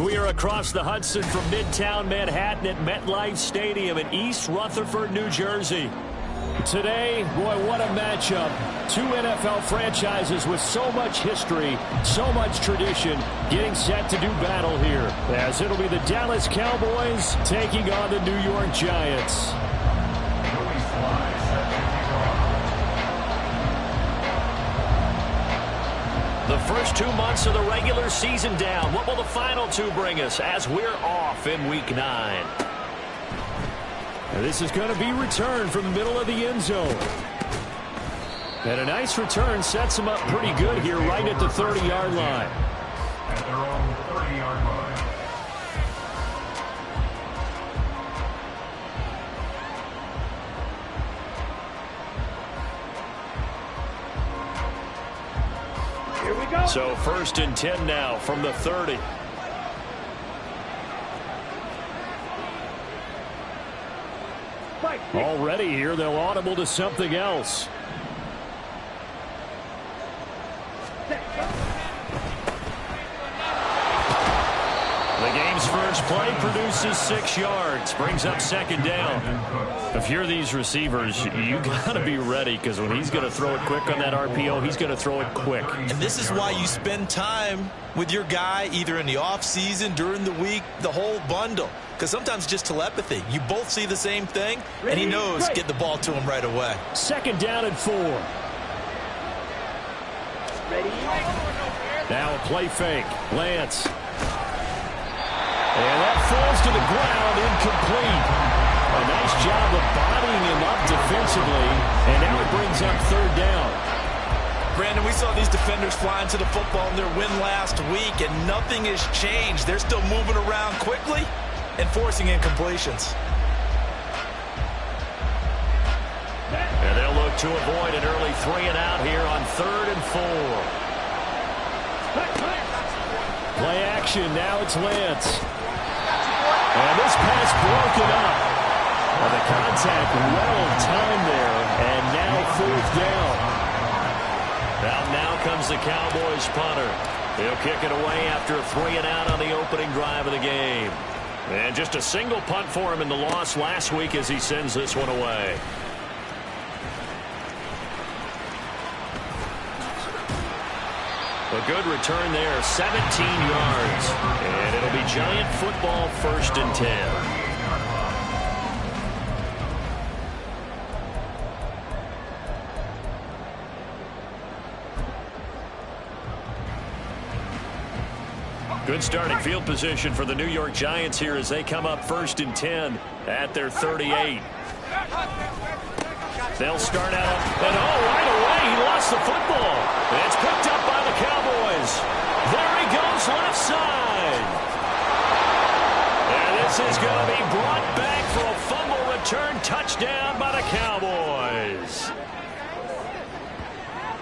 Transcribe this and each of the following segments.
We are across the Hudson from Midtown Manhattan at MetLife Stadium in East Rutherford, New Jersey. Today, boy, what a matchup. Two NFL franchises with so much history, so much tradition, getting set to do battle here, as it'll be the Dallas Cowboys taking on the New York Giants. The first 2 months of the regular season down. What will the final two bring us as we're off in Week 9? This is going to be returned from the middle of the end zone. And a nice return sets them up pretty good here right at the 30-yard line. At their own 30-yard line. So 1st and 10 now from the 30. Already here, they'll audible to something else. The game's first play produces 6 yards, brings up 2nd down. If you're these receivers, you got to be ready, because when he's going to throw it quick on that RPO, he's going to throw it quick. And this is why you spend time with your guy either in the offseason, during the week, the whole bundle. Because sometimes just telepathy. You both see the same thing, and he knows get the ball to him right away. 2nd down and 4. Now a play fake. Lance. And that falls to the ground, incomplete. A nice job of bodying him up defensively, and now it brings up 3rd down. Brandon, we saw these defenders flying to the football in their win last week, and nothing has changed. They're still moving around quickly and forcing incompletions. And they'll look to avoid an early 3 and out here on 3rd and 4. Play action, now it's Lance. And this pass broken up. Well, the contact well timed there, and now 4th down. Now comes the Cowboys punter. He'll kick it away after a 3 and out on the opening drive of the game. And just a single punt for him in the loss last week as he sends this one away. A good return there, 17 yards. And it'll be Giant football, 1st and 10. Good starting field position for the New York Giants here as they come up 1st and 10 at their 38. They'll start out, and right away he lost the football. And it's picked up by the Cowboys. There he goes, left side. And this is going to be brought back for a fumble return touchdown by the Cowboys.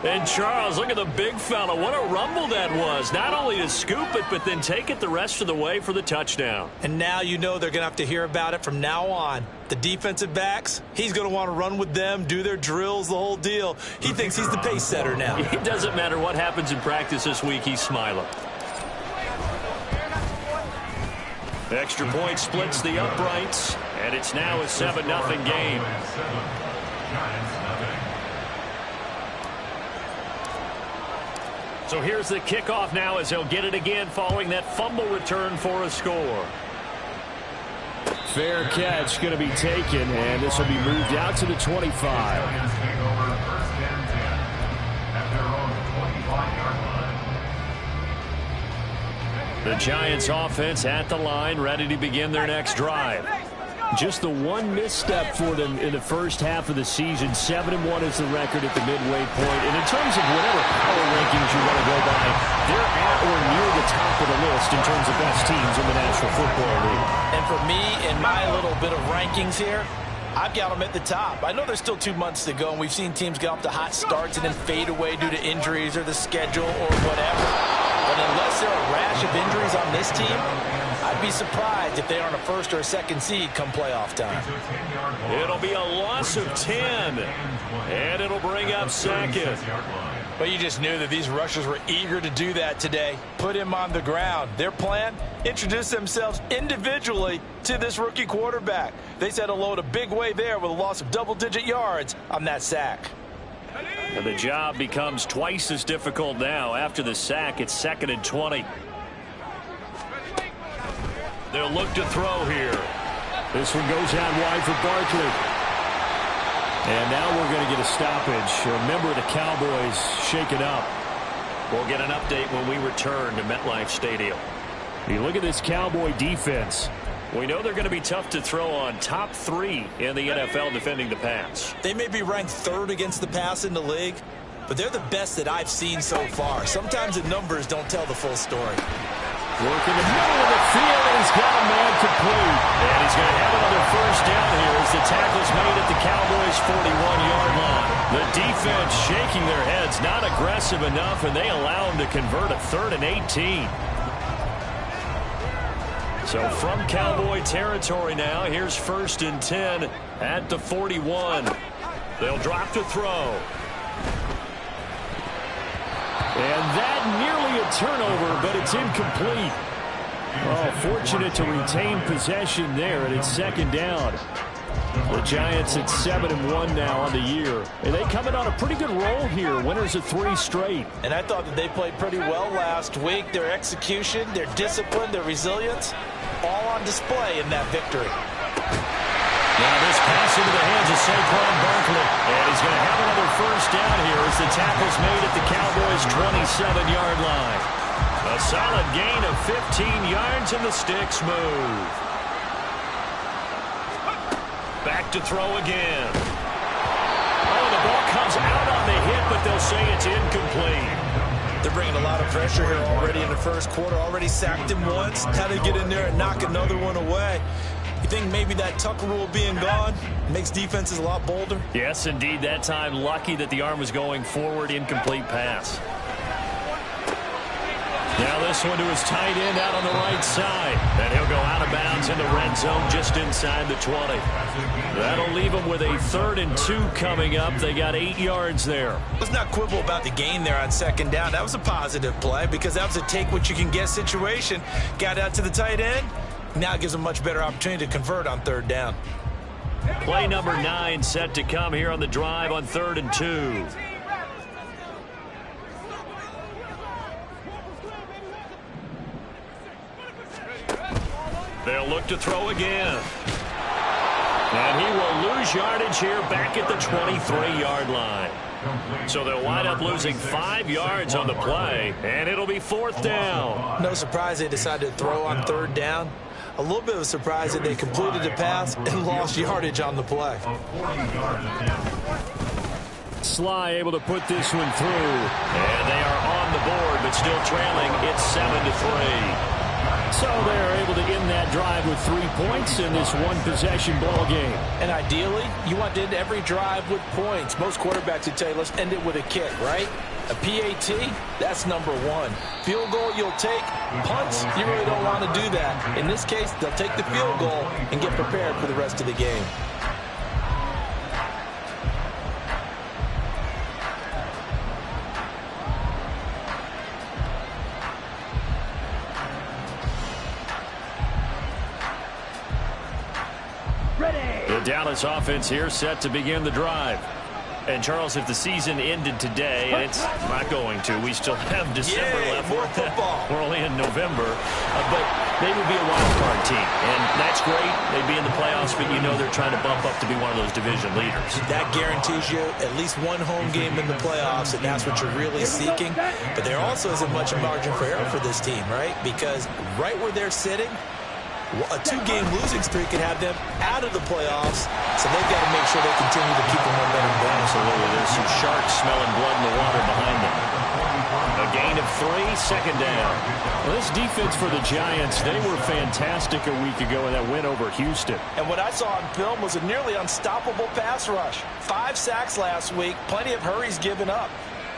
And Charles, look at the big fella. What a rumble that was. Not only to scoop it, but then take it the rest of the way for the touchdown. And now you know they're going to have to hear about it from now on. The defensive backs, he's going to want to run with them, do their drills, the whole deal. He thinks he's the pace setter now. It doesn't matter what happens in practice this week, he's smiling. Extra point splits the uprights, and it's now a 7-0 game. So here's the kickoff now as they'll get it again following that fumble return for a score. Fair catch going to be taken, and this will be moved out to the 25. The Giants offense at the line, ready to begin their next drive. Just the one misstep for them in the first half of the season. 7-1 is the record at the midway point. And in terms of whatever power rankings you want to go by, they're at or near the top of the list in terms of best teams in the National Football League. And for me, in my little bit of rankings here, I've got them at the top. I know there's still 2 months to go, and we've seen teams get off to hot starts and then fade away due to injuries or the schedule or whatever. But unless there are a rash of injuries on this team, I'd be surprised if they aren't a 1st or a 2nd seed come playoff time. It'll be a loss of 10, and it'll bring up 2nd. Well, you just knew that these rushers were eager to do that today. Put him on the ground. Their plan, introduce themselves individually to this rookie quarterback. They said hello in a big way there with a loss of double-digit yards on that sack. And the job becomes twice as difficult now. After the sack, it's 2nd and 20. They'll look to throw here. This one goes out wide for Barkley. And now we're going to get a stoppage. Remember, the Cowboys shaken up. We'll get an update when we return to MetLife Stadium. You look at this Cowboy defense. We know they're going to be tough to throw on. Top 3 in the NFL defending the pass. They may be ranked 3rd against the pass in the league, but they're the best that I've seen so far. Sometimes the numbers don't tell the full story. Working the middle of the field, and he's got a man complete. And he's going to have another first down here as the tackle's made at the Cowboys' 41-yard line. The defense shaking their heads, not aggressive enough, and they allow him to convert a 3rd and 18. So from Cowboy territory now, here's 1st and 10 at the 41. They'll drop to throw. And that nearly a turnover, but it's incomplete. Oh, fortunate to retain possession there, and it's 2nd down. The Giants at 7-1 now on the year. And they coming on a pretty good roll here. Winners of 3 straight. And I thought that they played pretty well last week. Their execution, their discipline, their resilience, all on display in that victory. Now this pass into the hands of Saquon Barkley. And he's going to have another first down here as the tackle's made at the Cowboys' 27-yard line. A solid gain of 15 yards and the sticks move. Back to throw again. Oh, the ball comes out on the hit, but they'll say it's incomplete. They're bringing a lot of pressure here already in the first quarter. Already sacked him once. How to get in there and knock another one away. You think maybe that tuck rule being gone makes defenses a lot bolder? Yes, indeed. That time, lucky that the arm was going forward. Incomplete pass. Now this one to his tight end out on the right side. And he'll go out of bounds in the red zone just inside the 20. That'll leave him with a 3rd and 2 coming up. They got 8 yards there. Let's not quibble about the gain there on 2nd down. That was a positive play because that was a take-what-you-can-get situation. Got out to the tight end. Now it gives them a much better opportunity to convert on 3rd down. Play number 9 set to come here on the drive on 3rd and 2. They'll look to throw again. And he will lose yardage here back at the 23-yard line. So they'll wind up losing 5 yards on the play, and it'll be 4th down. No surprise they decided to throw on 3rd down. A little bit of a surprise that they completed the pass and lost yardage on the play. Sly able to put this one through. And they are on the board, but still trailing. It's 7-3. So they're able to end that drive with 3 points in this one-possession ball game. And ideally, you want to end every drive with points. Most quarterbacks would tell you, let's end it with a kick, right? A PAT, that's number 1. Field goal, you'll take. Punts, you really don't want to do that. In this case, they'll take the field goal and get prepared for the rest of the game. The Dallas offense here set to begin the drive. And, Charles, if the season ended today, and it's not going to, we still have December left. More football. We're only in November. But they would be a wild card team. And that's great. They'd be in the playoffs, but you know they're trying to bump up to be one of those division leaders. That guarantees you at least one home game in the playoffs, and that's what you're really seeking. But there also isn't much margin for error for this team, right? Because right where they're sitting, a 2-game losing streak could have them out of the playoffs, so they've got to make sure they continue to keep the momentum going. Absolutely. There's some sharks smelling blood in the water behind them. A gain of 3, 2nd down. Well, this defense for the Giants, they were fantastic a week ago in that win over Houston. And what I saw on film was a nearly unstoppable pass rush. 5 sacks last week, plenty of hurries given up.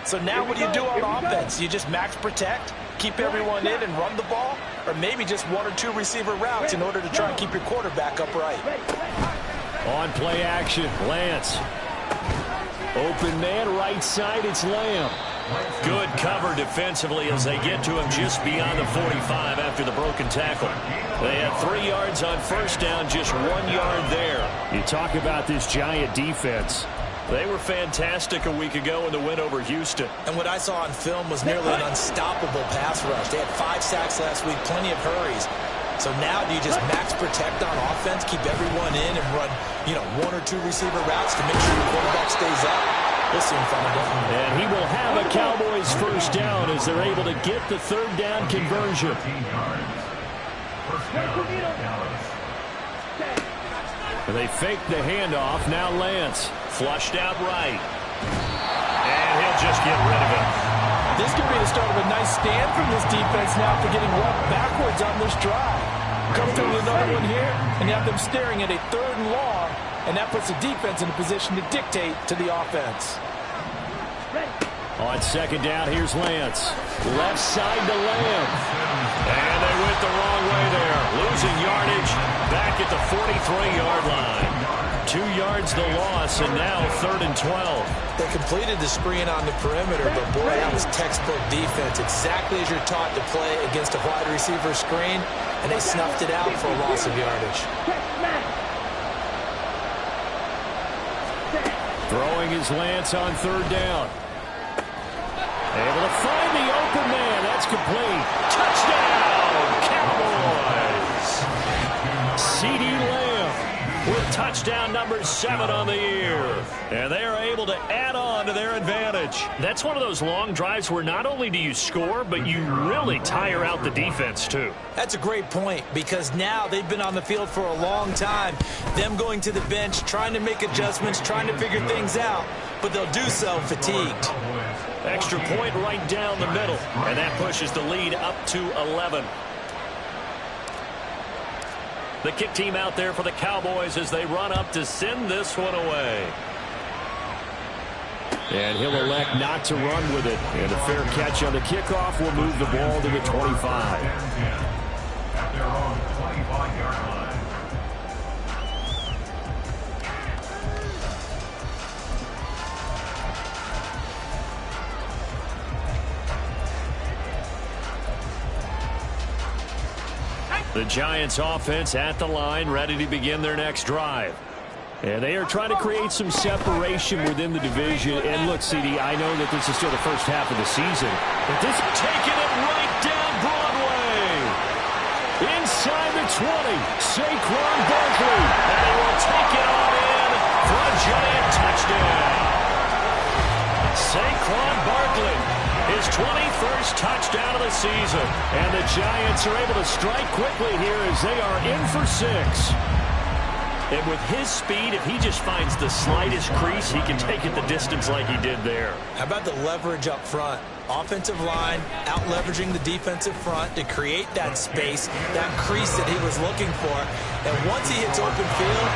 So now what do you do on offense? You just max protect, keep everyone in and run the ball, or maybe just 1 or 2 receiver routes in order to try and keep your quarterback upright. On play action, Lance. Open man, right side, it's Lamb. Good cover defensively as they get to him just beyond the 45 after the broken tackle. They had 3 yards on first down, just 1 yard there. You talk about this Giant defense. They were fantastic a week ago in the win over Houston. And what I saw on film was nearly an unstoppable pass rush. They had 5 sacks last week, plenty of hurries. So now do you just max protect on offense, keep everyone in, and run, 1 or 2 receiver routes to make sure the quarterback stays up? We'll soon find out. And he will have a Cowboys first down as they're able to get the 3rd down conversion. And they fake the handoff. Now Lance flushed out right. And he'll just get rid of it. This could be the start of a nice stand from this defense now after getting walked backwards on this drive. Come through with another one here, and you have them staring at a 3rd and long, and that puts the defense in a position to dictate to the offense. On 2nd down, here's Lance. Left side to Lamb. And they went the wrong way there. Losing yardage back at the 43-yard line. 2 yards the loss, and now 3rd and 12. They completed the screen on the perimeter, but boy, that was textbook defense. Exactly as you're taught to play against a wide receiver screen, and they snuffed it out for a loss of yardage. Throwing is Lance on 3rd down. Able to find the open man. That's complete. Touchdown, Cowboys. C.D. Lamb with touchdown number 7 on the year. And they are able to add on to their advantage. That's one of those long drives where not only do you score, but you really tire out the defense, too. That's a great point, because now they've been on the field for a long time. Them going to the bench, trying to make adjustments, trying to figure things out, but they'll do so fatigued. Extra point right down the middle, and that pushes the lead up to 11. The kick team out there for the Cowboys as they run up to send this one away. And he'll elect not to run with it. And a fair catch on the kickoff will move the ball to the 25. At their own 25-yard line. The Giants offense at the line, ready to begin their next drive. And they are trying to create some separation within the division. And look, CD, I know that this is still the first half of the season, but this is taking it right down Broadway. Inside the 20, Saquon Barkley. And he will take it on in for a Giant touchdown. Saquon Barkley, his 21st touchdown of the season. And the Giants are able to strike quickly here as they are in for 6. And with his speed, if he just finds the slightest crease, he can take it the distance like he did there. How about the leverage up front? Offensive line out-leveraging the defensive front to create that space, that crease that he was looking for. And once he hits open field,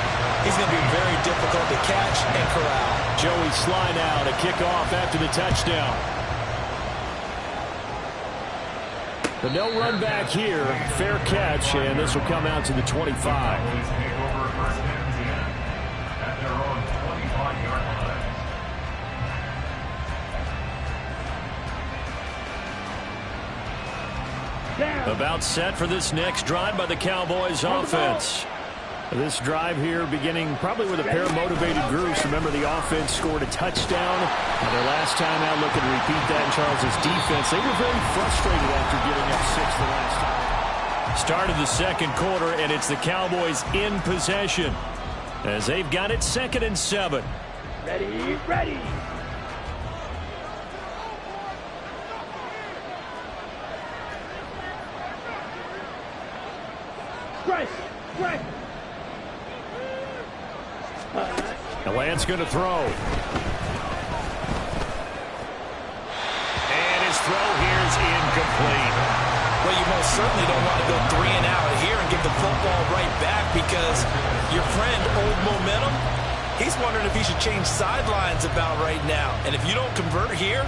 he's going to be very difficult to catch and corral. Joey Sly now to kick off after the touchdown. But no run back here. Fair catch, and this will come out to the 25. About set for this next drive by the Cowboys offense. This drive here beginning probably with a pair of motivated groups. Remember, the offense scored a touchdown. Their last time out, looking to repeat that in Charles' defense. They were very frustrated after giving up 6 the last time. Start of the second quarter, and it's the Cowboys in possession as they've got it 2nd and 7. Ready, ready. Press, press. The Lance going to throw. And his throw here is incomplete. Well, you most certainly don't want to go 3 and out here and get the football right back, because your friend, Old Momentum, he's wondering if he should change sidelines about right now. And if you don't convert here,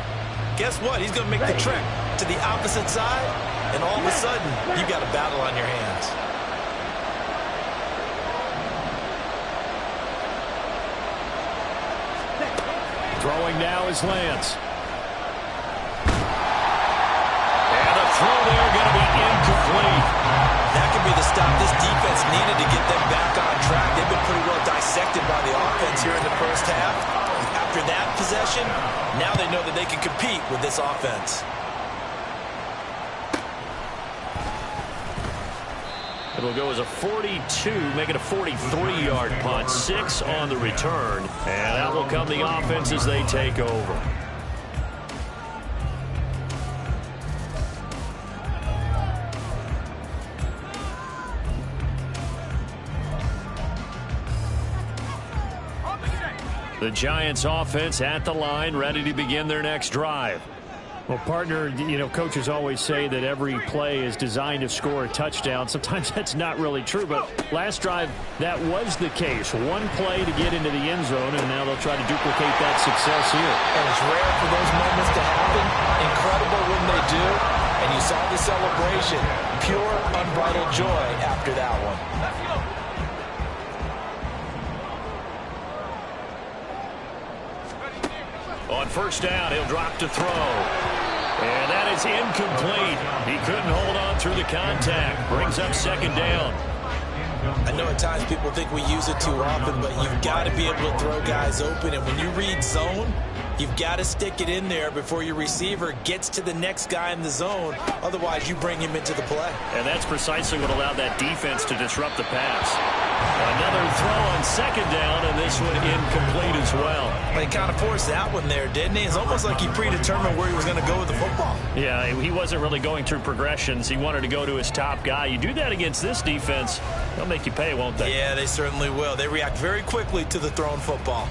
guess what? He's going to make the trek to the opposite side, and all of a sudden, you've got a battle on your hands. Throwing now is Lance. throw there going to be incomplete. That could be the stop this defense needed to get them back on track. They've been pretty well dissected by the offense here in the first half. After that possession, now they know that they can compete with this offense. It'll go as a 42, make it a 43-yard punt. 6 on the return. And that will come the offense as they take over. The Giants offense at the line, ready to begin their next drive. Well, partner, you know, coaches always say that every play is designed to score a touchdown. Sometimes that's not really true, but last drive, that was the case. One play to get into the end zone, and now they'll try to duplicate that success here. And it's rare for those moments to happen. Incredible when they do. And you saw the celebration. Pure, unbridled joy after that one. On first down, he'll drop to throw. And that is incomplete. He couldn't hold on through the contact. Brings up second down. I know at times people think we use it too often, but you've got to be able to throw guys open. And when you read zone, you've got to stick it in there before your receiver gets to the next guy in the zone. Otherwise, you bring him into the play. And that's precisely what allowed that defense to disrupt the pass. Another throw on second down, and this one incomplete as well. But he kind of forced that one there, didn't he? It's almost like he predetermined where he was going to go with the football. Yeah, he wasn't really going through progressions. He wanted to go to his top guy. You do that against this defense, they'll make you pay, won't they? Yeah, they certainly will. They react very quickly to the thrown football.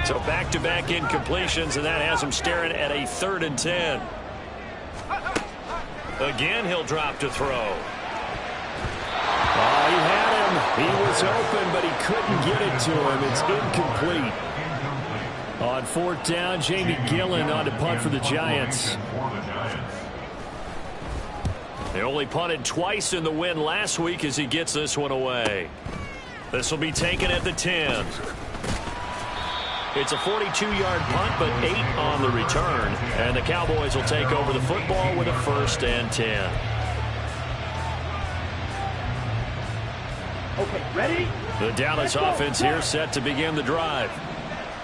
So back-to-back incompletions, and that has him staring at a 3rd and 10. Again, he'll drop to throw. He had him. He was open, but he couldn't get it to him. It's incomplete. On 4th down, Jamie Gillen on to punt for the Giants. They only punted twice in the win last week as he gets this one away. This will be taken at the 10. It's a 42-yard punt, but 8 on the return. And the Cowboys will take over the football with a 1st and 10. Okay, ready? The Dallas offense here set to begin the drive.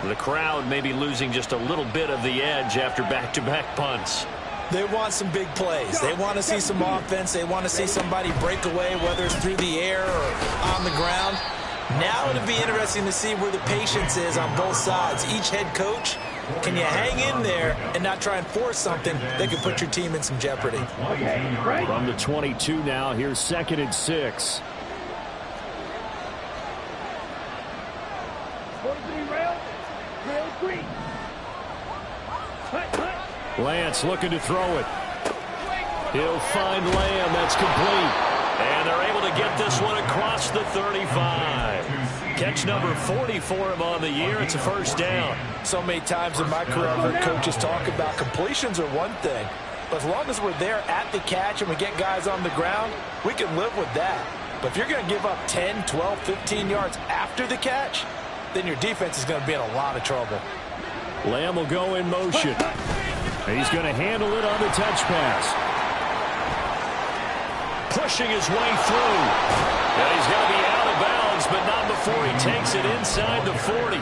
The crowd may be losing just a little bit of the edge after back-to-back punts. They want some big plays. They want to see some offense. They want to see somebody break away, whether it's through the air or on the ground. Now it'll be interesting to see where the patience is on both sides. Each head coach, can you hang in there and not try and force something that could put your team in some jeopardy? From the 22 now, here's 2nd and 6. Lance looking to throw it. He'll find Lamb. That's complete. And they're able to get this one across the 35. Catch number 40 for him on the year. It's a 1st down. So many times in my career I've heard coaches talk about completions are one thing. But as long as we're there at the catch and we get guys on the ground, we can live with that. But if you're going to give up 10, 12, 15 yards after the catch, then your defense is going to be in a lot of trouble. Lamb will go in motion. He's going to handle it on the touch pass. Pushing his way through. And he's going to be out of bounds, but not before he takes it inside the 40.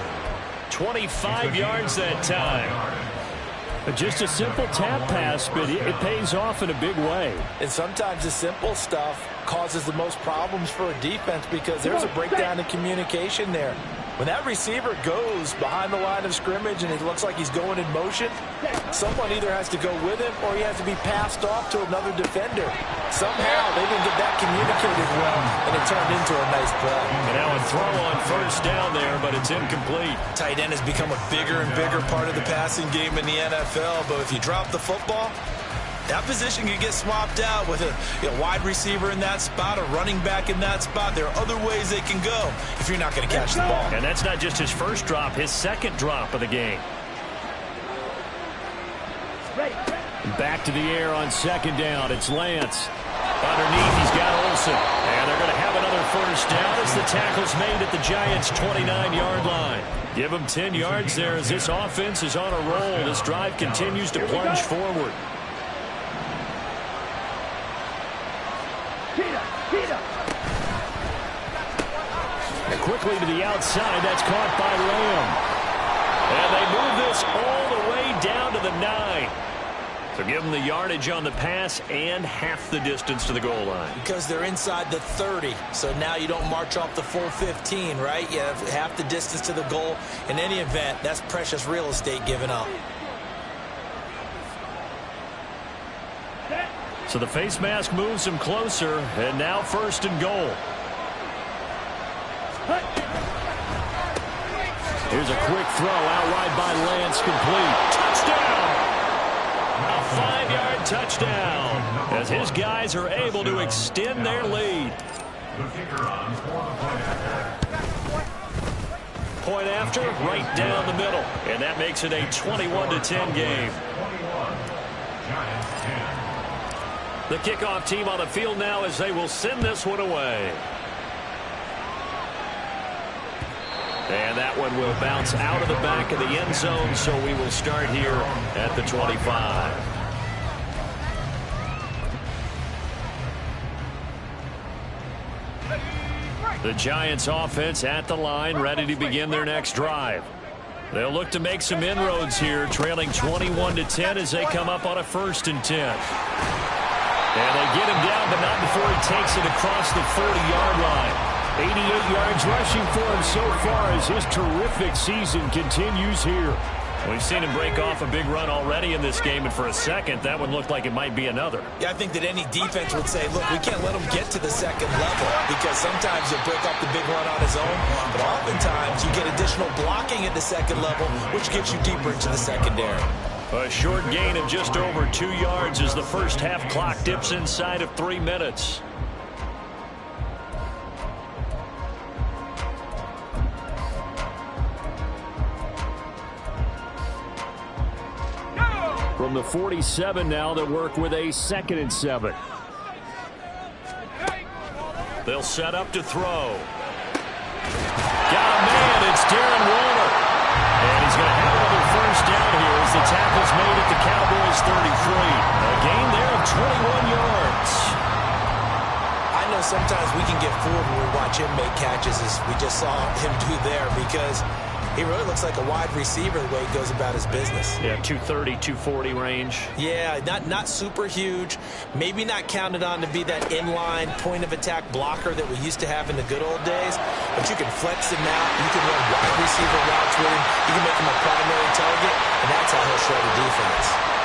25 yards that time. Just a simple tap pass, but it pays off in a big way. And sometimes the simple stuff causes the most problems for a defense because there's a breakdown in communication there. When that receiver goes behind the line of scrimmage and it looks like he's going in motion, someone either has to go with him or he has to be passed off to another defender. Somehow they didn't get that communicated well, and it turned into a nice play. And now a throw on 1st down there, but it's incomplete. Tight end has become a bigger and bigger part of the passing game in the NFL, but if you drop the football, that position can get swapped out with a wide receiver in that spot, a running back in that spot. There are other ways they can go if you're not going to catch the ball. And that's not just his 1st drop, his 2nd drop of the game. Back to the air on 2nd down. It's Lance. Underneath, he's got Olsen. And they're going to have another 1st down as the tackle's made at the Giants' 29-yard line. Give them 10 yards there as this offense is on a roll. This drive continues to plunge forward. quickly to the outside. That's caught by Lamb. And they move this all the way down to the 9. So give them the yardage on the pass and half the distance to the goal line. Because they're inside the 30, so now you don't march off the full 15, right? You have half the distance to the goal. In any event, that's precious real estate given up. So the face mask moves him closer, and now 1st and goal. Here's a quick throw out wide by Lance, complete. Touchdown! A 5-yard touchdown as his guys are able to extend their lead. Point after, right down the middle. And that makes it a 21-10 game. The kickoff team on the field now as they will send this one away. And that one will bounce out of the back of the end zone, so we will start here at the 25. The Giants offense at the line, ready to begin their next drive. They'll look to make some inroads here, trailing 21-10 as they come up on a 1st and 10. And they get him down, but not before he takes it across the 40-yard line. 88 yards rushing for him so far as his terrific season continues here. We've seen him break off a big run already in this game, and for a second, that one looked like it might be another. Yeah, I think that any defense would say, look, we can't let him get to the 2nd level because sometimes he'll break off the big run on his own, but oftentimes you get additional blocking at the 2nd level, which gets you deeper into the secondary. A short gain of just over 2 yards as the first half clock dips inside of 3 minutes. From the 47 now, they'll work with a 2nd and 7. They'll set up to throw. Got a man, it's Darren Waller. And he's going to have another 1st down here as the tackle's made at the Cowboys 33. A gain there of 21 yards. I know sometimes we can get fooled when we watch him make catches as we just saw him do there because he really looks like a wide receiver the way he goes about his business. Yeah, 230, 240 range. Yeah, not super huge. Maybe not counted on to be that inline point-of-attack blocker that we used to have in the good old days. But you can flex him out. You can run wide receiver routes with him. You can make him a primary target, and that's how he'll shred the defense.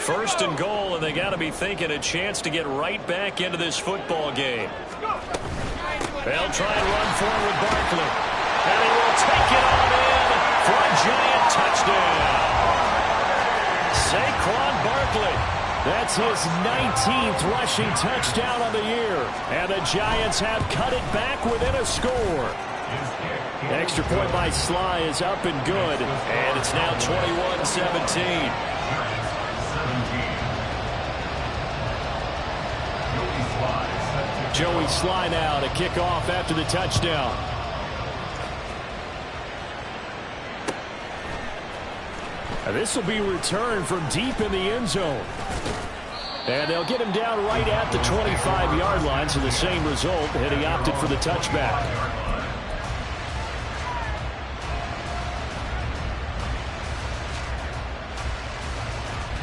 First and goal, and they got to be thinking a chance to get right back into this football game. They'll try and run forward with Barkley. And he will take it on in for a giant touchdown. Saquon Barkley. That's his 19th rushing touchdown of the year. And the Giants have cut it back within a score. Extra point by Sly is up and good. And it's now 21-17. Joey Sly now to kick off after the touchdown. And this will be returned from deep in the end zone. And they'll get him down right at the 25-yard line, so the same result, and he opted for the touchback.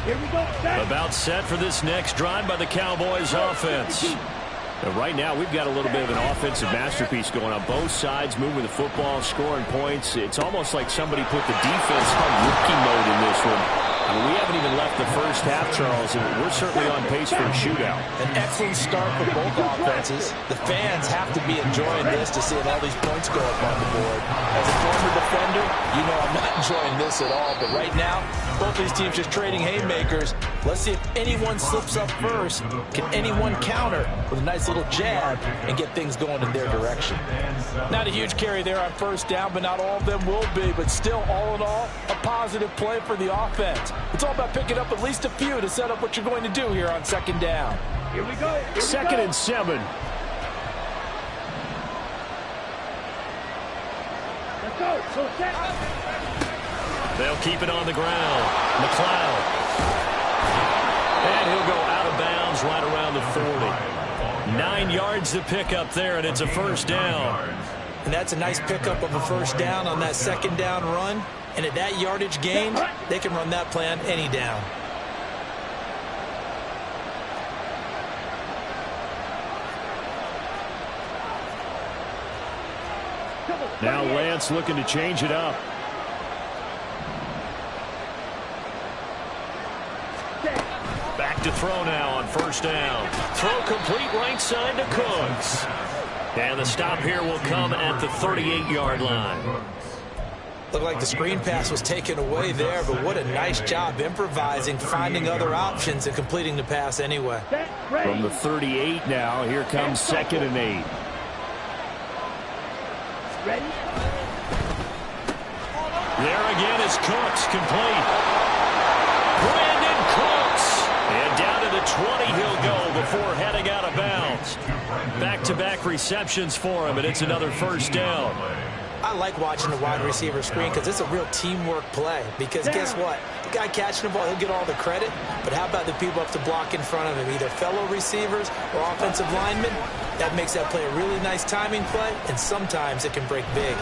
Here we go. About set for this next drive by the Cowboys offense. Right now, we've got a little bit of an offensive masterpiece going on. Both sides moving the football, scoring points. It's almost like somebody put the defense on rookie mode in this one. I mean, we haven't even left the first half, Charles, and we're certainly on pace for a shootout. An excellent start for both offenses. The fans have to be enjoying this to see all these points go up on the board. As a former defender, you know I'm not enjoying this at all. But right now, both these teams just trading haymakers. Let's see if anyone slips up first. Can anyone counter with a nice little jab and get things going in their direction? Not a huge carry there on first down, but not all of them will be. But still, all in all, a positive play for the offense. It's all about picking up at least a few to set up what you're going to do here on second down. Here we go. Second and 7. Let's go. So set. They'll keep it on the ground. McLeod. And he'll go out of bounds themselves right around the 40. 9 yards to pick up there, and it's a first down. And that's a nice pickup of a first down on that second down run. And at that yardage gain, they can run that play on any down. Now Lance looking to change it up. Back to throw now on first down. Throw complete right side to Cooks. And the stop here will come at the 38-yard line. Looked like the screen pass was taken away there, but what a nice job improvising, finding other options, and completing the pass anyway. From the 38 now, here comes 2nd and 8. Ready? There again is Cooks, complete. Brandon Cooks. And down to the 20 he'll go before heading out of bounds. Back-to-back receptions for him, and it's another first down. I like watching the wide receiver screen because it's a real teamwork play. Because guess what? The guy catching the ball, he'll get all the credit. But how about the people up to block in front of him, either fellow receivers or offensive linemen? That makes that play a really nice timing play, and sometimes it can break big.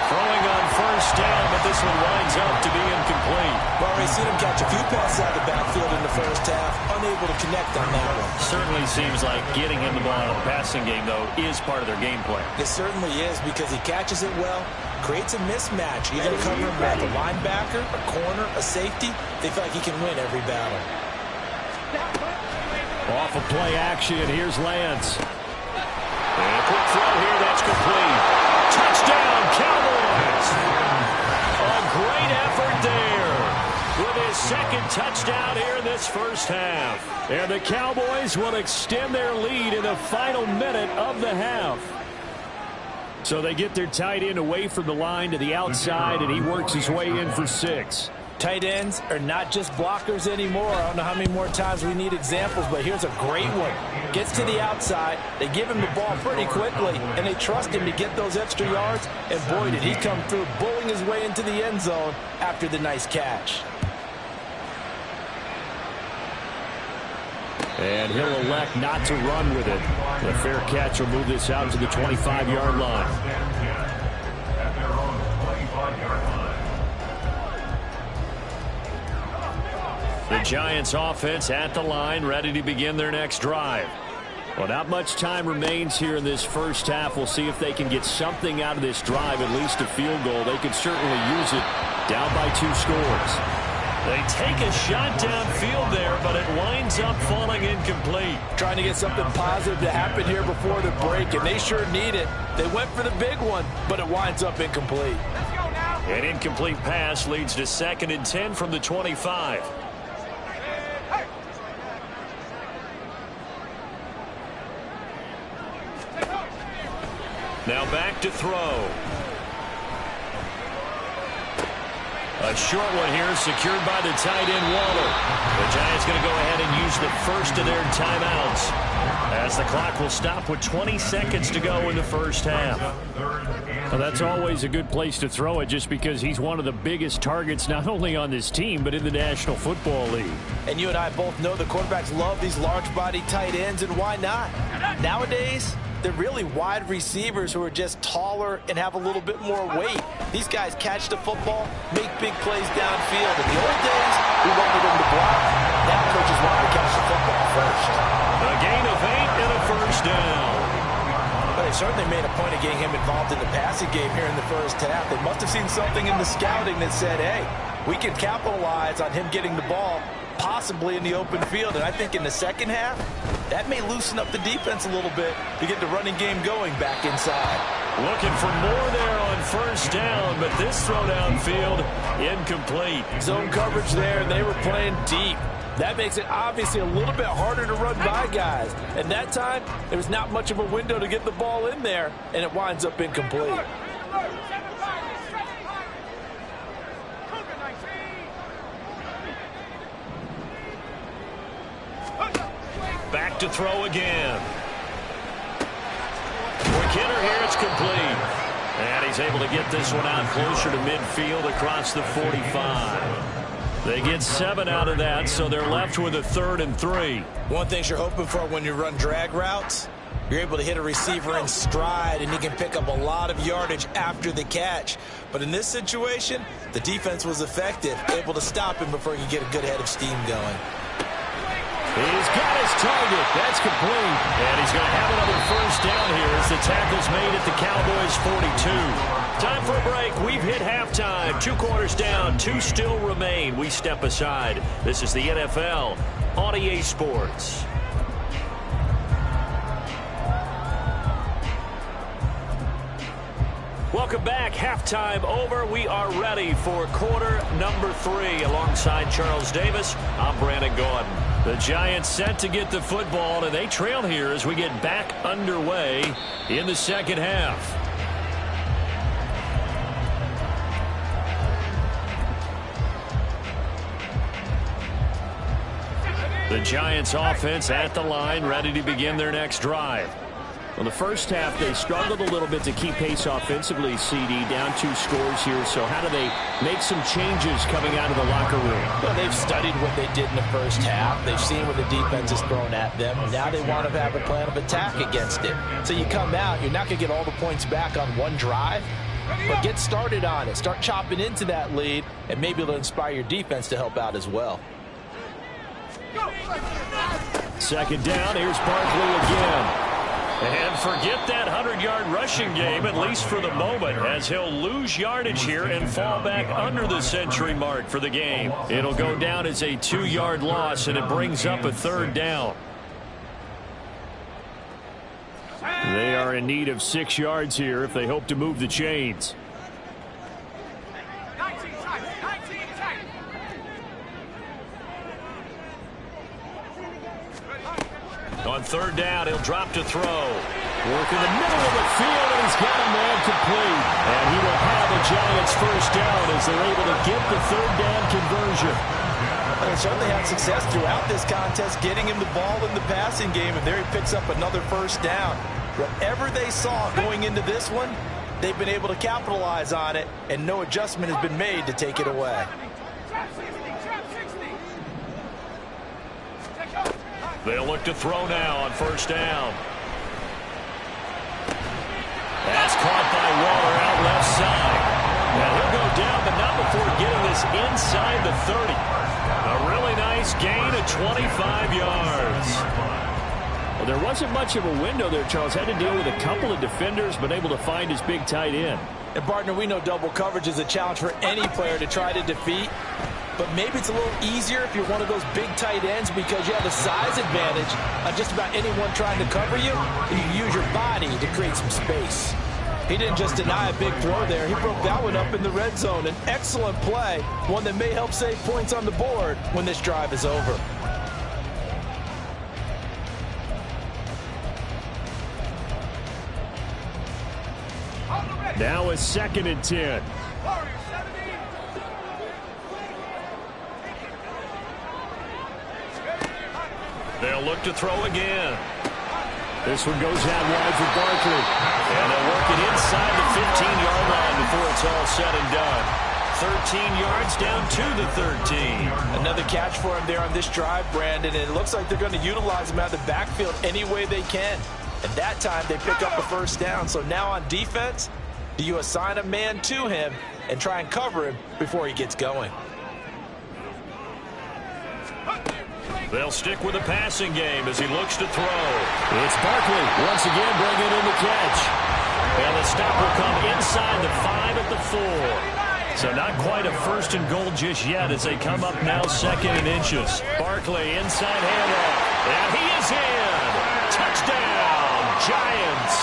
Throwing on first down, but this one winds up to be incomplete. Well, already seen him catch a few passes out of the backfield in the first half, unable to connect on that one. Certainly seems like getting him the ball in the passing game, though, is part of their game plan. It certainly is because he catches it well, creates a mismatch. You're going to cover him with a linebacker, a corner, a safety. They feel like he can win every battle. Off of play action, here's Lance. And a quick throw here, that's complete. Touchdown, Cowboys! A great effort there with his second touchdown here in this first half. And the Cowboys will extend their lead in the final minute of the half. So they get their tight end away from the line to the outside, and he works his way in for 6. Tight ends are not just blockers anymore. I don't know how many more times we need examples, but here's a great one. Gets to the outside, they give him the ball pretty quickly, and they trust him to get those extra yards, and boy, did he come through, bullying his way into the end zone after the nice catch. And he'll elect not to run with it. The fair catch will move this out to the 25-yard line. At their own 25-yard line. The Giants offense at the line, ready to begin their next drive. Well, not much time remains here in this first half. We'll see if they can get something out of this drive, at least a field goal. They could certainly use it down by 2 scores. They take a shot downfield there, but it winds up falling incomplete. Trying to get something positive to happen here before the break, and they sure need it. They went for the big one, but it winds up incomplete. An incomplete pass leads to 2nd and 10 from the 25. Now back to throw. A short one here secured by the tight end Waller. The Giants going to go ahead and use the first of their timeouts as the clock will stop with 20 seconds to go in the first half. Well, that's always a good place to throw it just because he's one of the biggest targets not only on this team but in the National Football League. And you and I both know the quarterbacks love these large-body tight ends, and why not? Nowadays, they're really wide receivers who are just taller and have a little bit more weight. These guys catch the football, make big plays downfield. In the old days, we wanted them to block. Now coaches want to catch the football first. A gain of 8 and a first down. But they certainly made a point of getting him involved in the passing game here in the first half. They must have seen something in the scouting that said, hey, we can capitalize on him getting the ball, possibly in the open field. And I think in the second half, that may loosen up the defense a little bit to get the running game going back inside. Looking for more there on first down, but this throw downfield incomplete. Zone coverage there, and they were playing deep. That makes it obviously a little bit harder to run by guys. And that time, there was not much of a window to get the ball in there, and it winds up incomplete. Back to throw again. Quick hitter here, it's complete. And he's able to get this one out closer to midfield across the 45. They get 7 out of that, so they're left with a 3rd and 3. One thing you're hoping for when you run drag routes, you're able to hit a receiver in stride, and he can pick up a lot of yardage after the catch. But in this situation, the defense was effective, able to stop him before he could get a good head of steam going. He's got his target. That's complete. And he's going to have another first down here as the tackle's made at the Cowboys' 42. Time for a break. We've hit halftime. 2 quarters down. 2 still remain. We step aside. This is the NFL on EA Sports. Welcome back. Halftime over. We are ready for quarter number 3. Alongside Charles Davis, I'm Brandon Gordon. The Giants set to get the football, and they trail here as we get back underway in the second half. The Giants offense at the line, ready to begin their next drive. Well, the first half, they struggled a little bit to keep pace offensively, CD, down 2 scores here. So how do they make some changes coming out of the locker room? Well, they've studied what they did in the first half. They've seen what the defense has thrown at them. Now they want to have a plan of attack against it. So you come out, you're not going to get all the points back on one drive, but get started on it. Start chopping into that lead, and maybe it'll inspire your defense to help out as well. Second down, here's Barkley again. And forget that 100-yard rushing game, at least for the moment, as he'll lose yardage here and fall back under the century mark for the game. It'll go down as a 2-yard loss, and it brings up a 3rd down. They are in need of 6 yards here if they hope to move the chains. On 3rd down, he'll drop to throw. Work in the middle of the field, and he's got a man complete. And he will have the Giants' first down as they're able to get the 3rd down conversion. And they certainly had success throughout this contest, getting him the ball in the passing game, and there he picks up another first down. Whatever they saw going into this one, they've been able to capitalize on it, and no adjustment has been made to take it away. They'll look to throw now on 1st down. That's caught by Waller out left side. Now he'll go down, but not before getting this inside the 30. A really nice gain of 25 yards. Well, there wasn't much of a window there, Charles. Had to deal with a couple of defenders, but able to find his big tight end. And, partner, we know double coverage is a challenge for any player to try to defeat. But maybe it's a little easier if you're one of those big tight ends because you have a size advantage on just about anyone trying to cover you. You can use your body to create some space. He didn't just deny a big throw there. He broke that one up in the red zone. An excellent play, one that may help save points on the board when this drive is over. Now a 2nd and 10. They'll look to throw again. This one goes out wide for Barkley. And they'll work it inside the 15-yard line before it's all said and done. 13 yards down to the 13. Another catch for him there on this drive, Brandon. And it looks like they're going to utilize him out of the backfield any way they can. And that time they pick up the first down. So now on defense, do you assign a man to him and try and cover him before he gets going? They'll stick with the passing game as he looks to throw. It's Barkley once again bringing in the catch. And the stop will come inside the 5 at the 4. So not quite a 1st and goal just yet as they come up now 2nd and inches. Barkley inside handoff. And he is in. Touchdown, Giants.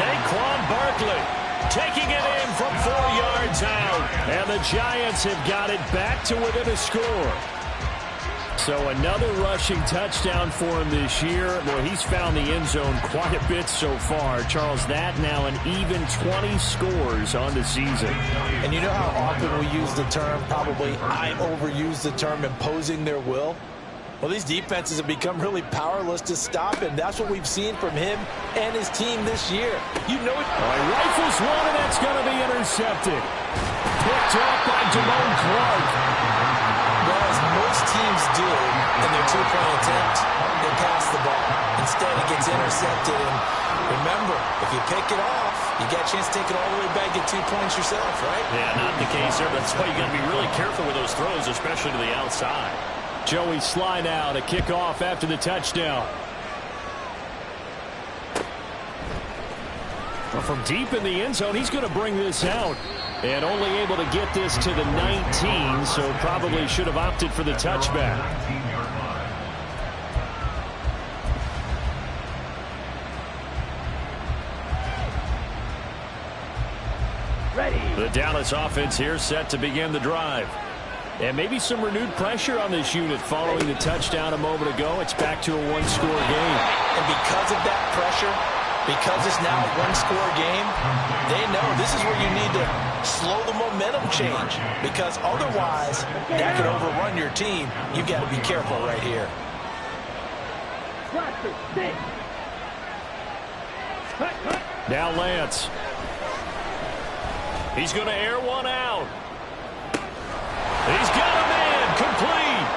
Saquon Barkley taking it in from 4 yards out. And the Giants have got it back to within a score. So another rushing touchdown for him this year. Well, he's found the end zone quite a bit so far. Charles, that now an even 20 scores on the season. And you know how often we use the term, probably I overuse the term, imposing their will? Well, these defenses have become really powerless to stop him. That's what we've seen from him and his team this year. You know it. All right, rifles one, and that's going to be intercepted. Picked off by Damone Clark. most teams do in their two-point attempt, they pass the ball. Instead, it gets intercepted. And remember, if you pick it off, you get a chance to take it all the way back, get 2 points yourself, right? Yeah, not the case there. That's why you got to be really careful with those throws, especially to the outside. Joey slide out, a kickoff after the touchdown. Well, from deep in the end zone, he's going to bring this out. And only able to get this to the 19, so probably should have opted for the touchback. 19-yard line. Ready. The Dallas offense here set to begin the drive. And maybe some renewed pressure on this unit following the touchdown a moment ago. It's back to a one-score game. And because of that pressure, because it's now a one-score game, they know this is where you need to slow the momentum change, because otherwise that could overrun your team. You've got to be careful right here. Cluster, six. Cut, cut. Now Lance. He's going to air one out. He's got a man complete.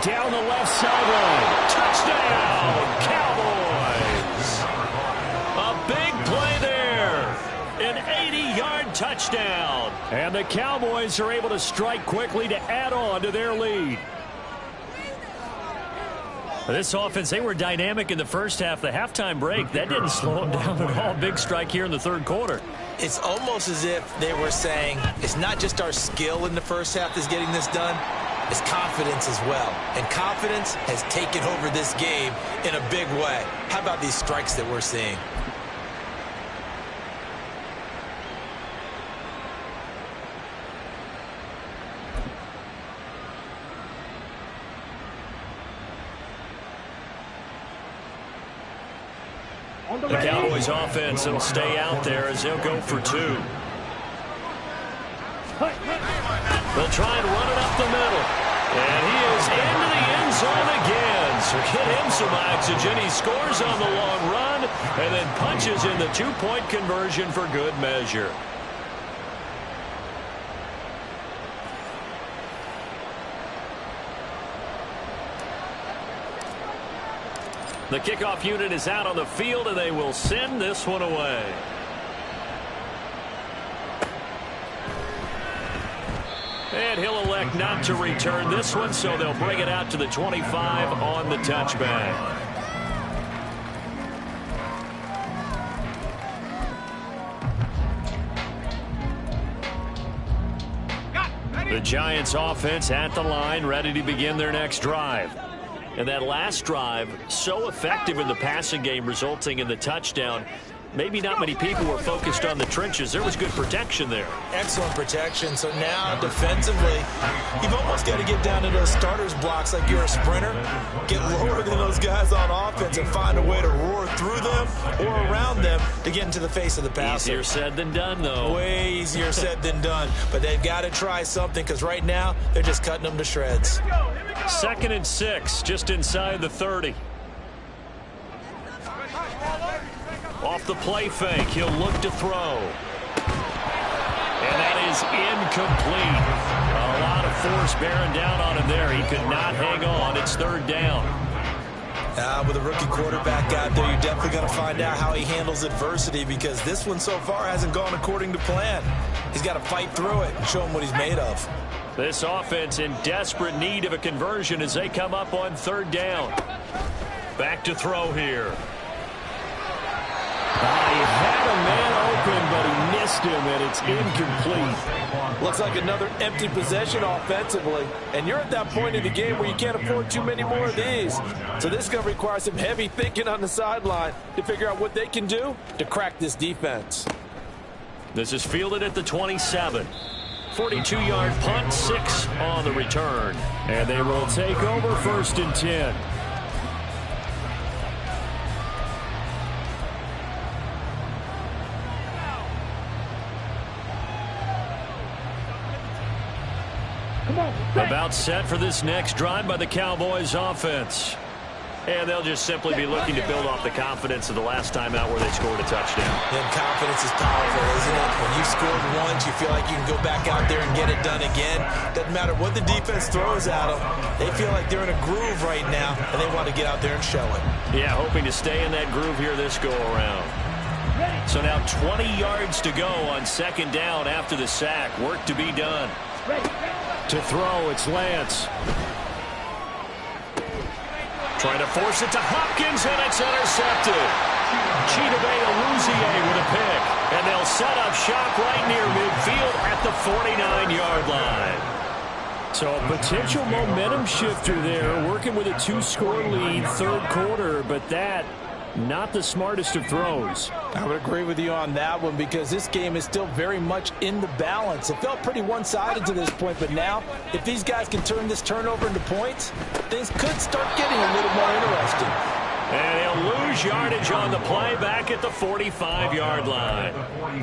Down the left sideline. Touchdown, Cowboys. A big play there. An 80-yard touchdown. And the Cowboys are able to strike quickly to add on to their lead. This offense, they were dynamic in the first half. The halftime break, that didn't slow them down at all. Big strike here in the third quarter. It's almost as if they were saying, it's not just our skill in the first half that's getting this done, it's confidence as well. And confidence has taken over this game in a big way. How about these strikes that we're seeing? The Cowboys offense will stay out there as they'll go for two. They'll try and run it up the middle. And he is into the end zone again. So get him some oxygen. He scores on the long run and then punches in the two-point conversion for good measure. The kickoff unit is out on the field, and they will send this one away. And he'll elect not to return this one, so they'll bring it out to the 25 on the touchback. The Giants offense at the line, ready to begin their next drive. And that last drive, so effective in the passing game, resulting in the touchdown. Maybe not many people were focused on the trenches. There was good protection there. Excellent protection. So now defensively, you've almost got to get down to those starters blocks like you're a sprinter. Get lower than those guys on offense and find a way to roar through them or around them to get into the face of the passer. Easier said than done, though. Way easier said than done. But they've got to try something, because right now they're just cutting them to shreds. 2nd and 6, just inside the 30. Off the play fake, he'll look to throw. And that is incomplete. A lot of force bearing down on him there. He could not hang on. It's 3rd down. With a rookie quarterback out there, you're definitely going to find out how he handles adversity, because this one so far hasn't gone according to plan. He's got to fight through it and show him what he's made of. This offense in desperate need of a conversion as they come up on 3rd down. Back to throw here. He had a man open, but he missed him, and it's incomplete. Looks like another empty possession offensively. And you're at that point in the game where you can't afford too many more of these. So this is going to require some heavy thinking on the sideline to figure out what they can do to crack this defense. This is fielded at the 27. 42-yard punt, 6 on the return. And they will take over 1st and 10. About set for this next drive by the Cowboys offense. And they'll just simply be looking to build off the confidence of the last time out where they scored a touchdown. And confidence is powerful, isn't it? When you scored once, you feel like you can go back out there and get it done again. Doesn't matter what the defense throws at them. They feel like they're in a groove right now, and they want to get out there and show it. Yeah, hoping to stay in that groove here this go-around. So now 20 yards to go on second down after the sack. Work to be done. To throw, it's Lance. Trying to force it to Hopkins, and it's intercepted. Chidobe Awuzie with a pick. And they'll set up shop right near midfield at the 49-yard line. So a potential momentum shifter there, working with a 2-score lead, third quarter, but that not the smartest of throws. I would agree with you on that one because this game is still very much in the balance. It felt pretty one-sided to this point, but now if these guys can turn this turnover into points, things could start getting a little more interesting. And he'll lose yardage on the play back at the 45-yard line.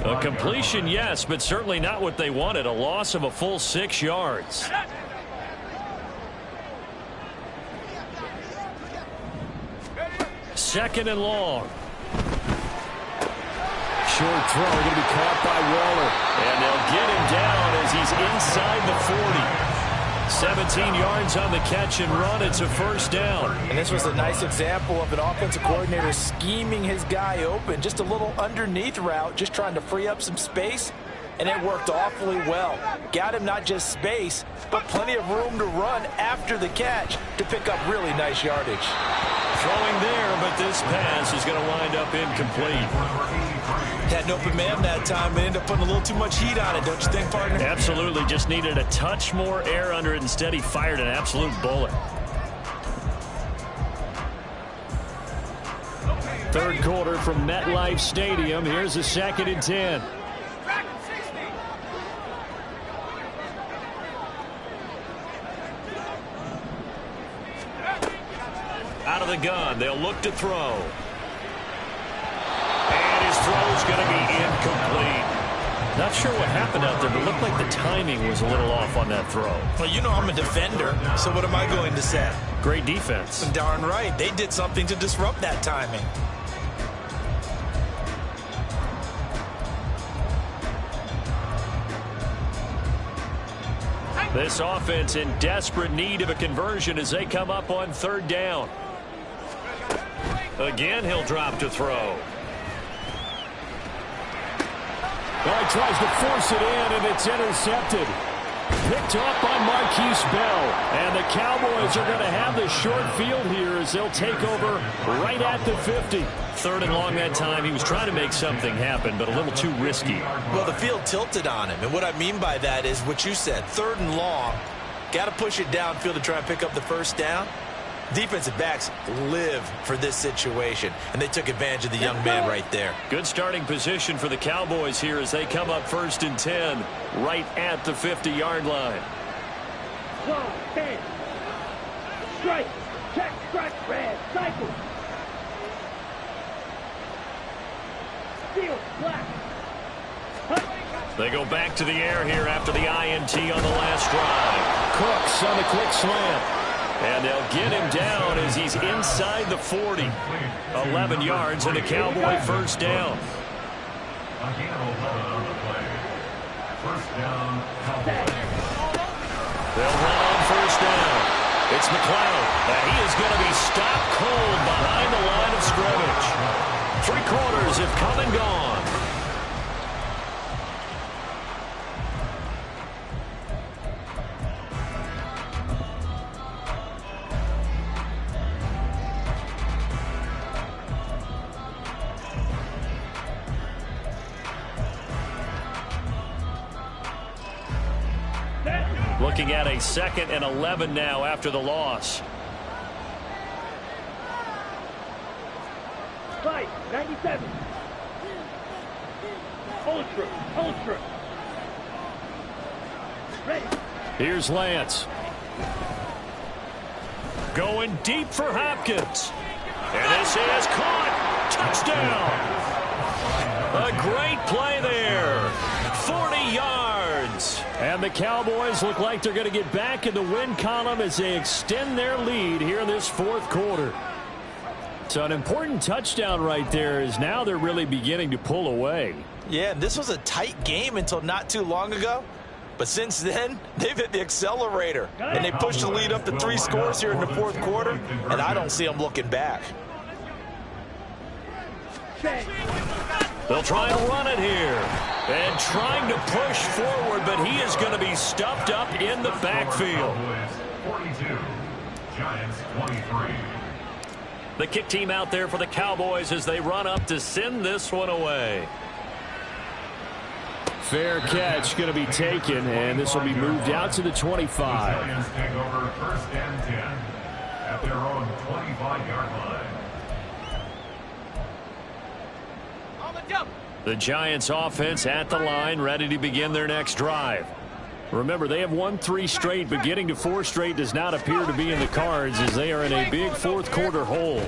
A completion, yes, but certainly not what they wanted. A loss of a full 6 yards. Second and long. Short throw going to be caught by Waller. And they'll get him down as he's inside the 40. 17 yards on the catch and run. It's a first down. And this was a nice example of an offensive coordinator scheming his guy open. Just a little underneath route, just trying to free up some space. And it worked awfully well. Got him not just space, but plenty of room to run after the catch to pick up really nice yardage. Throwing there, but this pass is going to wind up incomplete. Had an open man that time, but ended up putting a little too much heat on it, don't you think, partner? Absolutely. Just needed a touch more air under it. Instead, he fired an absolute bullet. Third quarter from MetLife Stadium. Here's a 2nd and 10. Out of the gun, they'll look to throw. And his throw's going to be incomplete. Not sure what happened out there, but it looked like the timing was a little off on that throw. Well, you know I'm a defender, so what am I going to say? Great defense. Darn right. They did something to disrupt that timing. This offense in desperate need of a conversion as they come up on third down. Again, he'll drop to throw. Well, he tries to force it in, and it's intercepted. Picked up by Marquise Bell. And the Cowboys are going to have the short field here as they'll take over right at the 50. Third and long that time. He was trying to make something happen, but a little too risky. Well, the field tilted on him. And what I mean by that is what you said. Third and long. Got to push it downfield to try and pick up the first down. Defensive backs live for this situation, and they took advantage of the young man right there. Good starting position for the Cowboys here as they come up 1st and 10 right at the 50-yard line. Slow, 10. Strike, check, strike, red, cycle. Steal, black. They go back to the air here after the INT on the last drive. Cooks on the quick slant. And they'll get him down as he's inside the 40. 11 yards and a Cowboy first down. Again, 11 on the play. First down, Cowboys. They'll run on first down. It's McLeod, and he is going to be stopped cold behind the line of scrimmage. 3 quarters have come and gone. Looking at a 2nd and 11 now after the loss. Fight, 97. Ultra, ultra. Ready. Here's Lance. Going deep for Hopkins. And this is caught. Touchdown. A great play there. 40 yards. And the Cowboys look like they're going to get back in the win column as they extend their lead here in this 4th quarter. So an important touchdown right there is now they're really beginning to pull away. Yeah, this was a tight game until not too long ago. But since then, they've hit the accelerator. And they pushed the lead up to 3 scores here in the fourth quarter. And I don't see them looking back. They'll try and run it here. And trying to push forward, but he is going to be stuffed up in the backfield. 42, Giants 23. The kick team out there for the Cowboys as they run up to send this one away. Fair catch going to be taken, and this will be moved out to the 25. Giants take over first and 10 at their own 25-yard line. The Giants offense at the line, ready to begin their next drive. Remember, they have won 3 straight, but getting to 4 straight does not appear to be in the cards as they are in a big fourth quarter hole.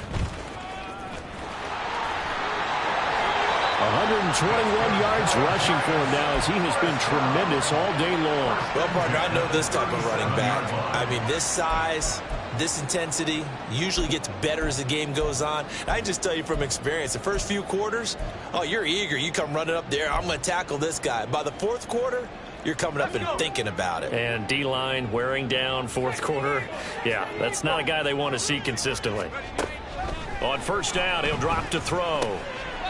121 yards rushing for him now as he has been tremendous all day long. Well, partner, I know this type of running back. I mean, this size, this intensity usually gets better as the game goes on. I just tell you from experience, the first few quarters, oh, you're eager. You come running up there, I'm going to tackle this guy. By the fourth quarter, you're coming up and thinking about it. And D-line wearing down fourth quarter. Yeah, that's not a guy they want to see consistently. On first down, he'll drop to throw.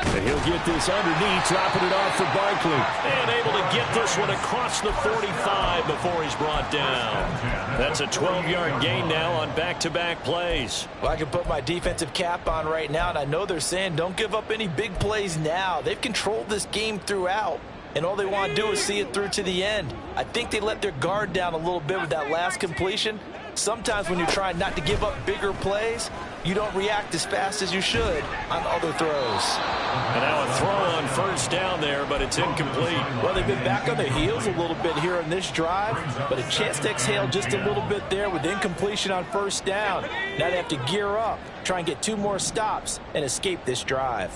And he'll get this underneath, dropping it off for Barkley. And able to get this one across the 45 before he's brought down. That's a 12-yard gain now on back-to-back plays. Well, I can put my defensive cap on right now, and I know they're saying don't give up any big plays now. They've controlled this game throughout, and all they want to do is see it through to the end. I think they let their guard down a little bit with that last completion. Sometimes when you're trying not to give up bigger plays, you don't react as fast as you should on other throws. And now a throw on first down there, but it's incomplete. Well, they've been back on their heels a little bit here in this drive, but a chance to exhale just a little bit there with incompletion on first down. Now they have to gear up, try and get 2 more stops, and escape this drive.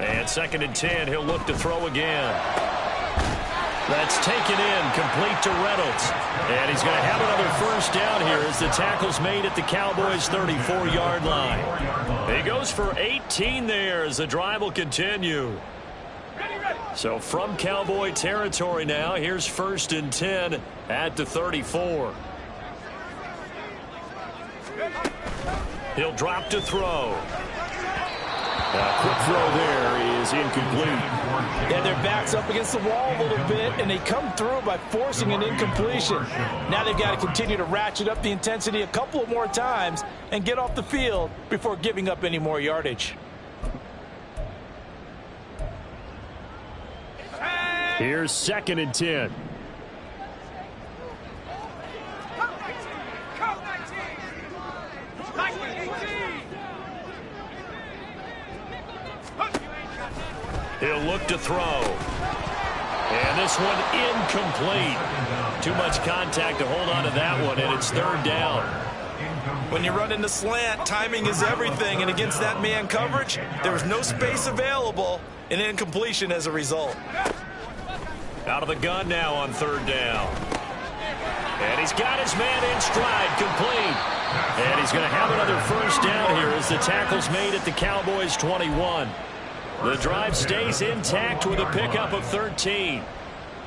And 2nd and 10, he'll look to throw again. That's taken in, complete to Reynolds. And he's going to have another first down here as the tackle's made at the Cowboys' 34-yard line. He goes for 18 there as the drive will continue. So from Cowboy territory now, here's 1st and 10 at the 34. He'll drop to throw. A quick throw there is incomplete. And their back's up against the wall a little bit, and they come through by forcing an incompletion. Now they've got to continue to ratchet up the intensity a couple of more times and get off the field before giving up any more yardage. Here's 2nd and 10. He'll look to throw. And this one incomplete. Too much contact to hold on to that one, and it's 3rd down. When you run into slant, timing is everything, and against that man coverage, there was no space available, and incompletion as a result. Out of the gun now on 3rd down. And he's got his man in stride, complete. And he's going to have another first down here as the tackle's made at the Cowboys' 21. The drive stays intact with a pickup of 13.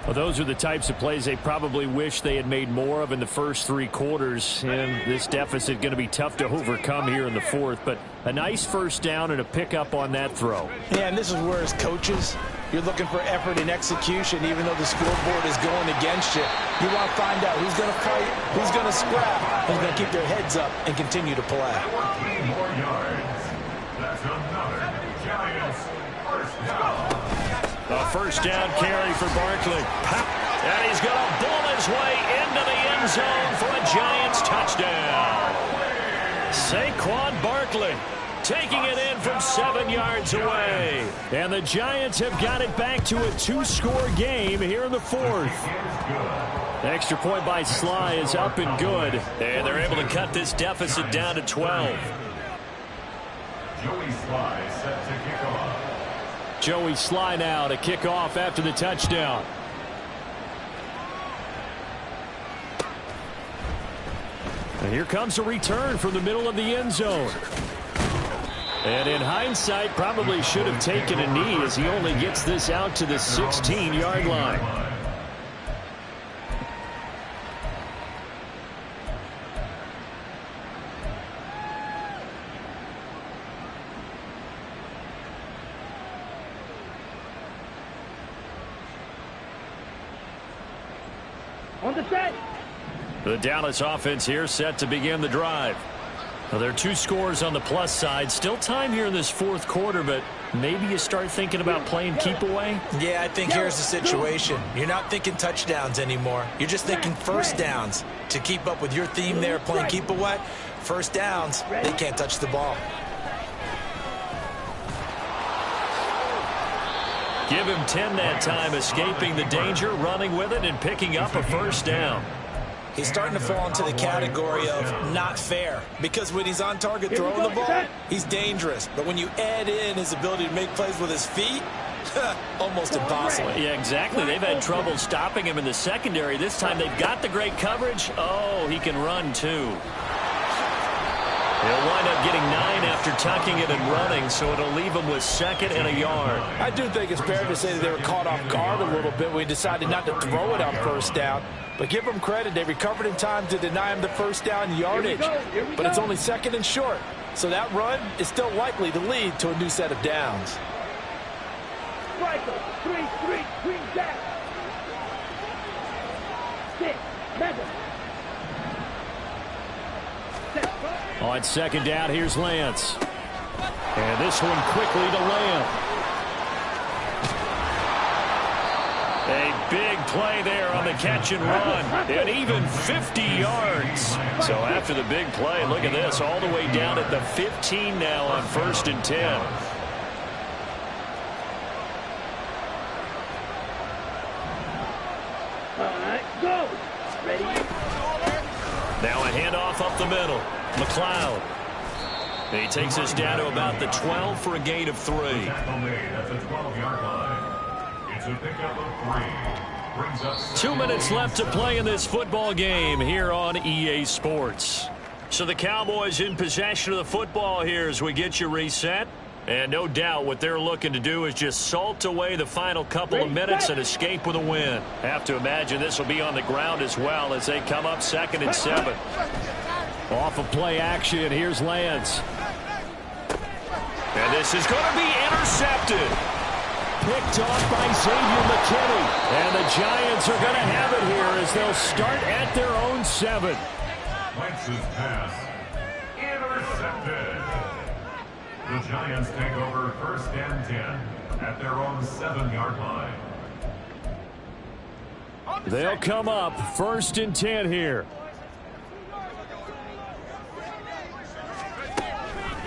Well, those are the types of plays they probably wish they had made more of in the first 3 quarters. And this deficit going to be tough to overcome here in the 4th. But a nice first down and a pickup on that throw. Yeah, and this is where as coaches, you're looking for effort and execution even though the scoreboard is going against you. You want to find out who's going to fight, who's going to scrap, who's going to keep their heads up and continue to play. 14 more yards. That's another Giants first down. A first down carry for Barkley. And he's going to bull his way into the end zone for a Giants touchdown. Saquon Barkley taking it in from 7 yards away. And the Giants have got it back to a 2-score game here in the 4th. The extra point by Sly is up and good. And they're able to cut this deficit down to 12. Joey Sly set to kick off. Joey Sly now to kick off after the touchdown. And here comes a return from the middle of the end zone. And in hindsight, probably should have taken a knee as he only gets this out to the 16-yard line. On the set. The Dallas offense here set to begin the drive. Well, there are 2 scores on the plus side. Still time here in this fourth quarter, but maybe you start thinking about playing keep away? Yeah, I think here's the situation. You're not thinking touchdowns anymore. You're just thinking first downs. To keep up with your theme there, playing keep away, first downs, they can't touch the ball. Give him 10 that time, escaping the danger, running with it, and picking up a first down. He's starting to fall into the category of not fair, because when he's on target throwing the ball, he's dangerous. But when you add in his ability to make plays with his feet, almost impossible. Yeah, exactly. They've had trouble stopping him in the secondary. This time they've got the great coverage. Oh, he can run too. He'll wind up getting 9 after tucking it and running, so it'll leave him with 2nd and a yard. I do think it's fair to say that they were caught off guard a little bit when we decided not to throw it on first down. But give them credit. They recovered in time to deny him the first down yardage. But it's only 2nd and short. So that run is still likely to lead to a new set of downs. Striker. 3-3. Green jack. 6. Mega. On 2nd down, here's Lance. And this one quickly to Lamb. A big play there on the catch and run. And even 50 yards. So after the big play, look at this. All the way down at the 15 now on 1st and 10. All right, go. Ready? Now a handoff up the middle. McLeod. He takes us down to about the 12 for a gain of 3. Tackle made at the 12-yard line. It's a pickup of 3. Brings up 2 minutes left to play in this football game here on EA Sports. So the Cowboys in possession of the football here as we get you reset. And no doubt what they're looking to do is just salt away the final couple of minutes and escape with a win. Have to imagine this will be on the ground as well as they come up 2nd and 7. Off of play action, here's Lance. And this is going to be intercepted. Picked off by Xavier McKinney. And the Giants are going to have it here as they'll start at their own 7. Lance's pass. Intercepted. The Giants take over 1st and 10 at their own 7-yard line. They'll come up 1st and 10 here.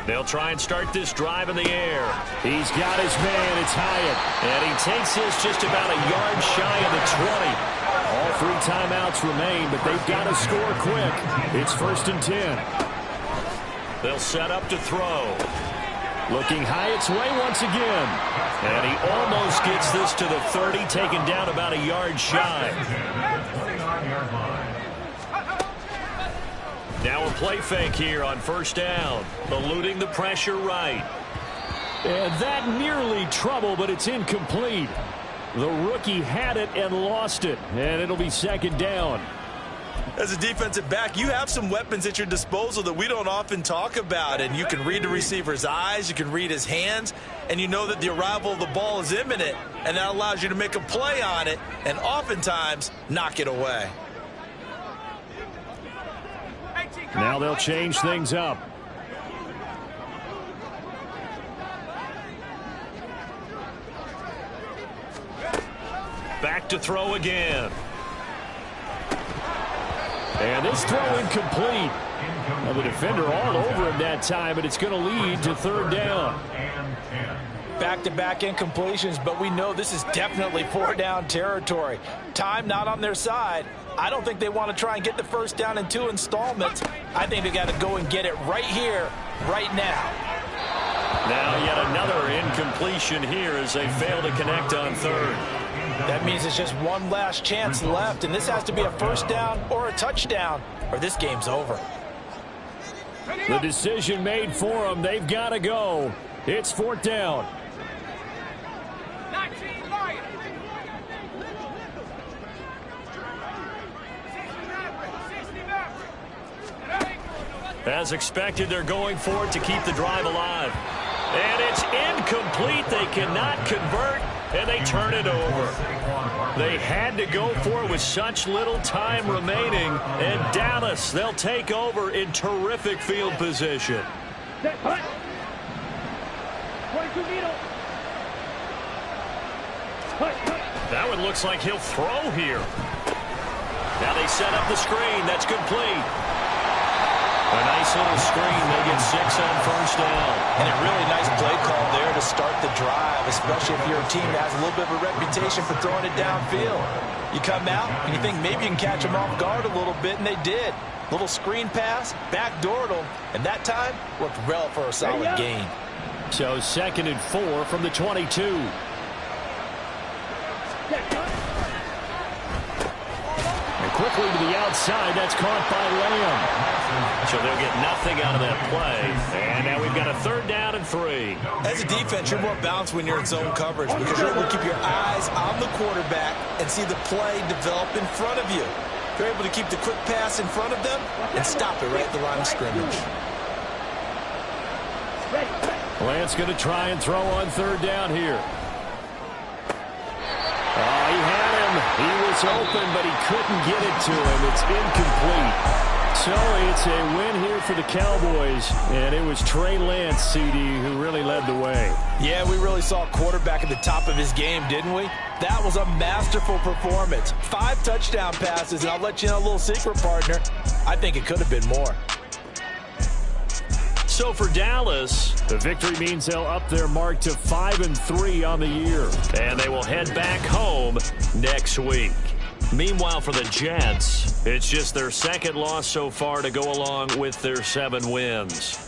They'll try and start this drive in the air. He's got his man. It's Hyatt. And he takes this just about a yard shy of the 20. All 3 timeouts remain, but they've got to score quick. It's 1st and 10. They'll set up to throw. Looking Hyatt's way once again. And he almost gets this to the 30, taken down about a yard shy. Now a play fake here on 1st down. Eluding the pressure right. And that nearly trouble, but it's incomplete. The rookie had it and lost it. And it'll be 2nd down. As a defensive back, you have some weapons at your disposal that we don't often talk about. And you can read the receiver's eyes, you can read his hands, and you know that the arrival of the ball is imminent. And that allows you to make a play on it and oftentimes knock it away. Now they'll change things up. Back to throw again. And this throw incomplete. Now the defender all over him that time, but it's going to lead to 3rd down. Back-to-back incompletions, but we know this is definitely 4th-down territory. Time not on their side. I don't think they want to try and get the 1st down in 2 installments. I think they got to go and get it right here, right now. Now yet another incompletion here as they fail to connect on 3rd. That means it's just one last chance left, and this has to be a 1st down or a touchdown, or this game's over. The decision made for them. They've got to go. It's 4th down. As expected, they're going for it to keep the drive alive. And it's incomplete. They cannot convert, and they turn it over. They had to go for it with such little time remaining. And Dallas, they'll take over in terrific field position. That one looks like he'll throw here. Now they set up the screen. That's complete. A nice little screen. They get 6 on 1st down. And a really nice play call there to start the drive, especially if you're a team that has a little bit of a reputation for throwing it downfield. You come out and you think maybe you can catch them off guard a little bit, and they did. Little screen pass, backdoored them, and that time worked well for a solid gain. So 2nd and 4 from the 22. And quickly to the outside. That's caught by Lamb. So they'll get nothing out of that play. And now we've got a 3rd down and 3. As a defense, you're more balanced when you're in zone coverage because you're able to keep your eyes on the quarterback and see the play develop in front of you. You're able to keep the quick pass in front of them and stop it right at the line of scrimmage. Lance going to try and throw on 3rd down here. He had him. He was open, but he couldn't get it to him. It's incomplete. So it's a win here for the Cowboys, and it was Trey Lance, CD, who really led the way. Yeah, we really saw a quarterback at the top of his game, didn't we? That was a masterful performance. 5 touchdown passes, and I'll let you know a little secret, partner. I think it could have been more. So for Dallas, the victory means they'll up their mark to 5-3 on the year. And they will head back home next week. Meanwhile, for the Jets, it's just their 2nd loss so far to go along with their 7 wins.